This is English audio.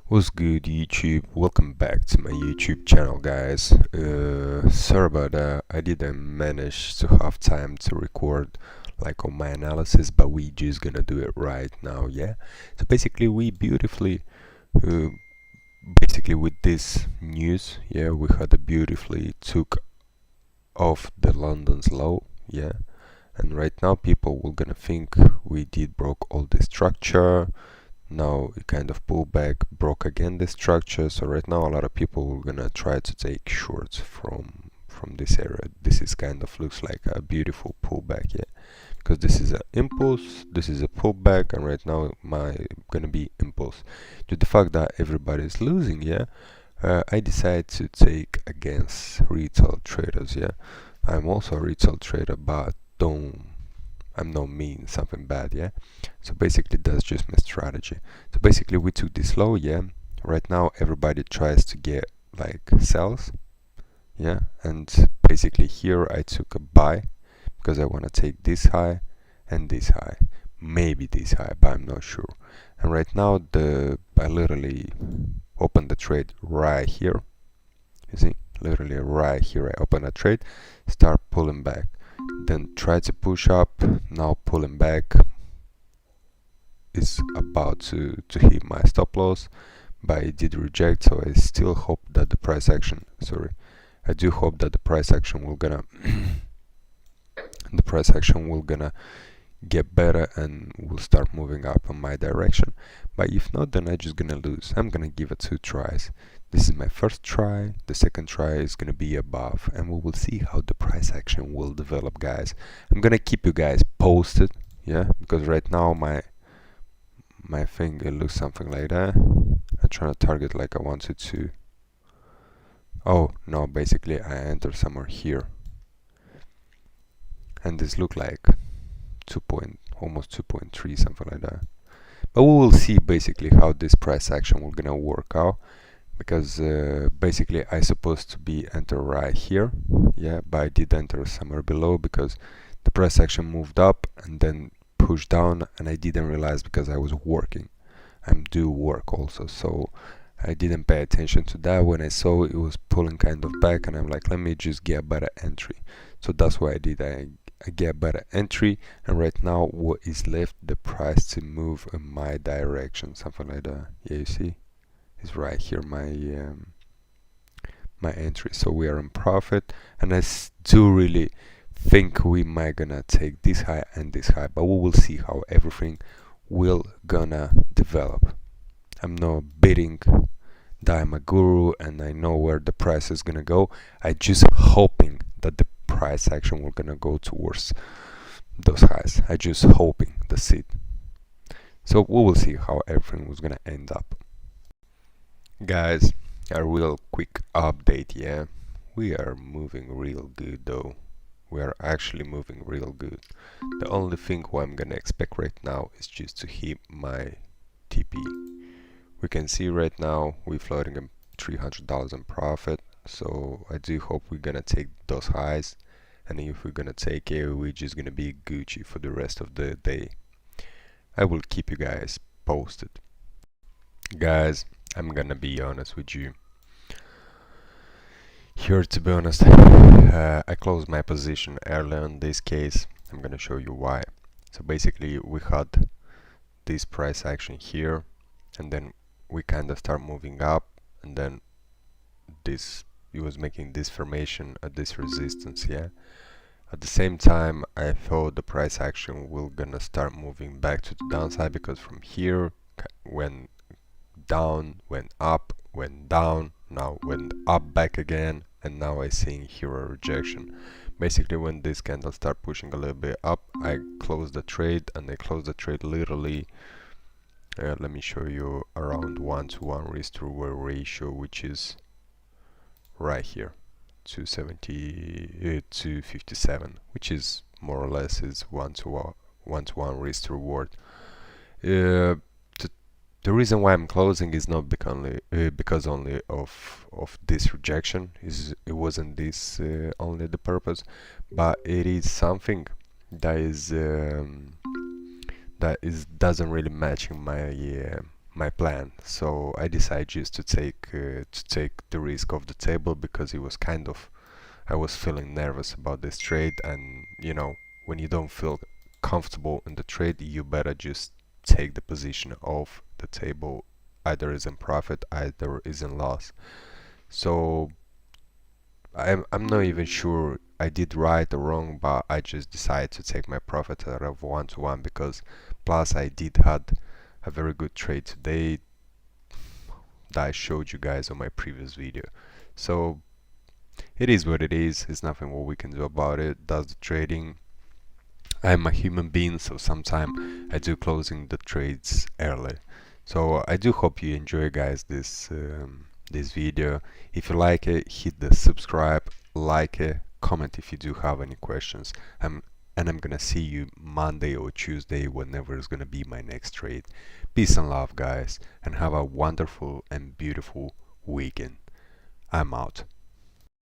What's good, YouTube? Welcome back to my YouTube channel, guys. Sorry about that. I didn't manage to have time to record like on my analysis, but we just gonna do it right now, yeah? So basically we beautifully uh, with this news, yeah, we had a beautifully took off the London's low, yeah? And right now people will gonna think we did broke all the structure. Now it kind of pulled back, broke again the structure. So right now a lot of people are gonna try to take shorts from this area. This is kind of looks like a beautiful pullback, yeah, because this is an impulse, this is a pullback, and right now my gonna be impulse. Due to the fact that everybody is losing, yeah, I decided to take against retail traders, yeah. I'm also a retail trader, but I'm not mean something bad, yeah. So basically that's just my strategy. So basically we took this low, yeah. Right now everybody tries to get like sells, yeah, and basically here I took a buy because I want to take this high and this high, maybe this high, but I'm not sure. And right now I literally opened the trade right here, you see, literally right here I open a trade, start pulling back, then try to push up, now pulling back, is about to hit my stop loss, but it did reject. So I still hope that the price action, I do hope that the price action will gonna get better and will start moving up in my direction. But if not, then I'm just gonna lose. I'm gonna give it 2 tries. This is my first try, the second try is gonna be above, and we will see how the price action will develop, guys. I'm gonna keep you guys posted, yeah, because right now my thing, it looks something like that. I'm trying to target like I wanted to. Oh no, basically I enter somewhere here, and this look like almost 2.3, something like that. But we will see basically how this price action will gonna work out, because basically I supposed to be enter right here, yeah, but I did enter somewhere below because the price action moved up and then pushed down, and I didn't realize because I was working. I'm do work also, so I didn't pay attention to that. When I saw it was pulling kind of back, and I'm like, let me just get a better entry. So that's what I did. I get a better entry, and right now what is left, the price to move in my direction, something like that. Yeah, you see, it's right here my entry. So we are in profit, and I do really think we might gonna take this high and this high, but we will see how everything will gonna develop. I'm not bidding that I'm a guru and I know where the price is gonna go. I just hoping that the price action will gonna go towards those highs. I just hoping, that's it. So we will see how everything was gonna end up. Guys, a real quick update, yeah. We are moving real good though. We are actually moving real good. The only thing what I'm gonna expect right now is just to hit my TP. We can see right now we're floating in $300 in profit, so I do hope we're gonna take those highs, and if we're gonna take it, we're just gonna be Gucci for the rest of the day. I will keep you guys posted. Guys, I'm gonna be honest with you. Here, to be honest, I closed my position earlier in this case. I'm gonna show you why. So basically we had this price action here, and then we kind of start moving up, and then it was making this formation at this resistance, yeah. At the same time I thought the price action will gonna start moving back to the downside, because from here went down, went up, went down, now went up back again, and now I seeing here a rejection. Basically when this candle start pushing a little bit up, I closed the trade, and I closed the trade literally let me show you, around 1-to-1 risk to reward ratio, which is right here, 257, which is more or less is 1-to-1 risk to reward. The reason why I'm closing is not because only of this rejection. It wasn't this only the purpose, but it is something that is doesn't really match my my plan. So I decided just to take the risk of the table, because it was kind of, I was feeling nervous about this trade, and you know, when you don't feel comfortable in the trade, you better just take the position of the table, either is in profit, either is in loss. So I'm not even sure I did right or wrong, but I just decided to take my profit out of 1 to 1, because plus I did had a very good trade today that I showed you guys on my previous video. So it is what it is. It's nothing what we can do about it. That's the trading. I'm a human being, so sometimes I do closing the trades early. So I do hope you enjoy, guys, this video. If you like it, hit the subscribe, like it, comment if you do have any questions. And I'm gonna see you Monday or Tuesday, whenever is gonna be my next trade. Peace and love, guys, and have a wonderful and beautiful weekend. I'm out.